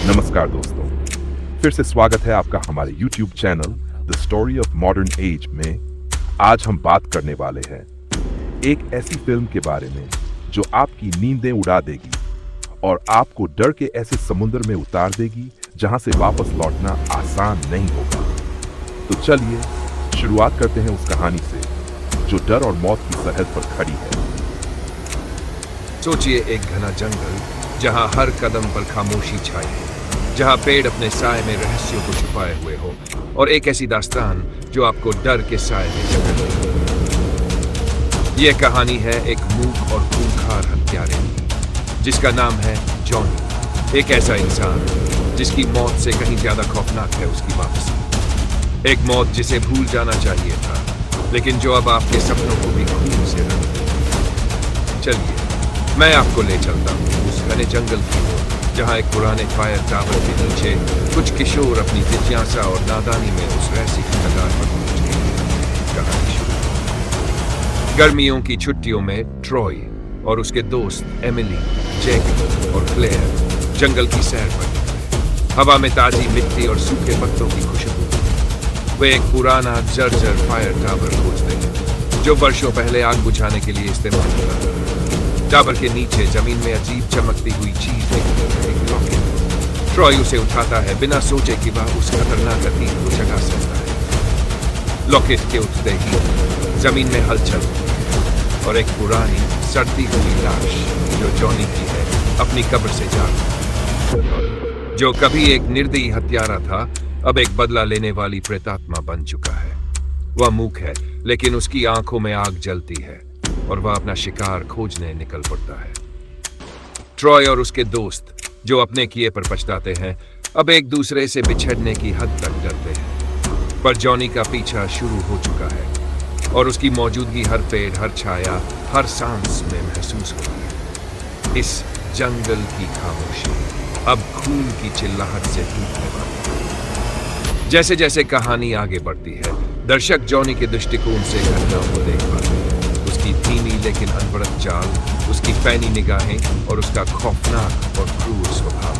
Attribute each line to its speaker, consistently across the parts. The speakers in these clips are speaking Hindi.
Speaker 1: नमस्कार दोस्तों, फिर से स्वागत है आपका हमारे YouTube channel the story of modern age में। आज हम बात करने वाले हैं एक ऐसी फिल्म के बारे में जो आपकी नींदें उड़ा देगी और आपको डर के ऐसे समुद्र में उतार देगी जहां से वापस लौटना आसान नहीं होगा। तो चलिए शुरुआत करते हैं उस कहानी से जो डर और मौत की सरहद पर खड़ी है।
Speaker 2: सोचिए एक घना जंगल जहां हर कदम पर खामोशी छाई है, जहां पेड़ अपने साए में रहस्यों को छुपाए हुए हो, और एक ऐसी दास्तान जो आपको डर के साए में जकड़ ले। यह कहानी है एक मूक और खूंखार हत्यारे की, जिसका नाम है जॉनी। एक ऐसा इंसान जिसकी मौत से कहीं ज्यादा खौफनाक है उसकी वापसी। एक मौत जिसे भूल जाना चाहिए था, लेकिन जो अब आपके सपनों को भी खून से रंग देती। चलिए मैं आपको ले चलता हूँ उस घने जंगल की ओर, जहाँ एक पुराने फायर टावर के नीचे कुछ किशोर अपनी जिज्ञासा और नादानी में उस रहस्य की कगार पर पहुंच गए। कहानी शुरू। गर्मियों की छुट्टियों में ट्रॉय और उसके दोस्त एमिली, जैक और क्लेयर जंगल की सैर पर। हवा में ताजी मिट्टी और सूखे पत्तों की खुशबू। वे एक पुराना जर्जर फायर टावर खोजते हैं जो वर्षों पहले आग बुझाने के लिए इस्तेमाल होता था। टावर के नीचे जमीन में अजीब चमकती हुई चीज एक लॉकेट। ट्रॉय उसे उठाता है बिना सोचे कि वह उस खतरनाक अतीत को जगा सकता है। लॉकेट के उठते ही जमीन में हलचल और एक पुरानी सड़ती हुई लाश जो जॉनी की है अपनी कब्र से जाग, जो कभी एक निर्दयी हत्यारा था अब एक बदला लेने वाली प्रेतात्मा बन चुका है। वह मूक है, लेकिन उसकी आंखों में आग जलती है और वह अपना शिकार खोजने निकल पड़ता है। ट्रॉय और उसके दोस्त जो अपने किए पर पछताते हैं अब एक दूसरे से बिछड़ने की हद तक डरते हैं। पर जॉनी का पीछा शुरू हो चुका है और उसकी मौजूदगी हर पेड़, हर छाया, हर सांस में महसूस होती है। इस जंगल की खामोशी अब खून की चिल्लाहट से टूटने वाली है। जैसे जैसे कहानी आगे बढ़ती है, दर्शक जॉनी के दृष्टिकोण से घटनाओं को देख पाते हैं। उसकी धीमी लेकिन अनवरत चाल, उसकी पैनी निगाहें और उसका खौफनाक और क्रूर स्वभाव।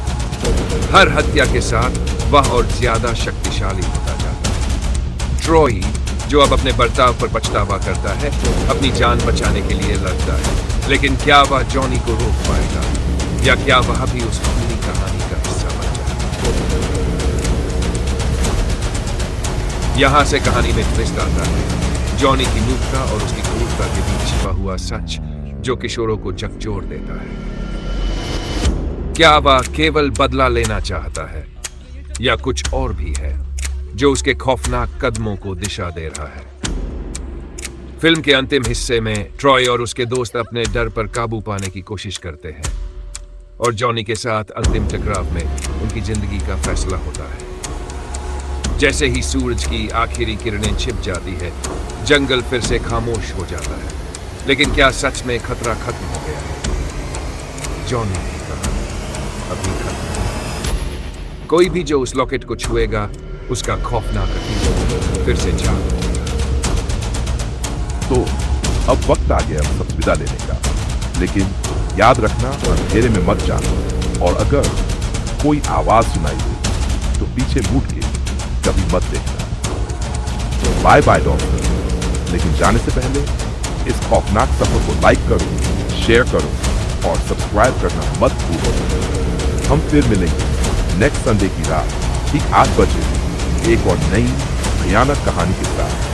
Speaker 2: हर हत्या के साथ वह और ज्यादा शक्तिशाली होता जाता है। ट्रॉय जो अब अपने बर्ताव पर पछतावा करता है, अपनी जान बचाने के लिए लड़ता है, लेकिन क्या वह जॉनी को रोक पाएगा या क्या वह भी उस खूनी कहानी का हिस्सा बन जाएगा? यहां से कहानी में ट्विस्ट आता है। जॉनी की मूर्खता और उसकी क्रूरता के बीच छिपा हुआ सच जो किशोरों को झकझोर देता है। क्या वह केवल बदला लेना चाहता है या कुछ और भी है जो उसके खौफनाक कदमों को दिशा दे रहा है? फिल्म के अंतिम हिस्से में ट्रॉय और उसके दोस्त अपने डर पर काबू पाने की कोशिश करते हैं और जॉनी के साथ अंतिम टकराव में उनकी जिंदगी का फैसला होता है। जैसे ही सूरज की आखिरी किरणें छिप जाती है, जंगल फिर से खामोश हो जाता है। लेकिन क्या सच में खतरा खत्म हो गया है? जॉनी की कहानी अभी खत्म नहीं। कोई भी जो उस लॉकेट को छुएगा उसका खौफनाक अतीत फिर से जाग उठेगा।
Speaker 1: तो अब वक्त आ गया सब विदा लेने का, लेकिन याद रखना अंधेरे में मत जाना, और अगर कोई आवाज सुनाई दे तो पीछे मुड़ के कभी मत देखना। बाय बाय दोस्तों। लेकिन जाने से पहले इस खौफनाक सफर को लाइक करो, शेयर करो और सब्सक्राइब करना मत भूलो। हम फिर मिलेंगे नेक्स्ट संडे की रात ठीक 8 बजे एक और नई भयानक कहानी के साथ।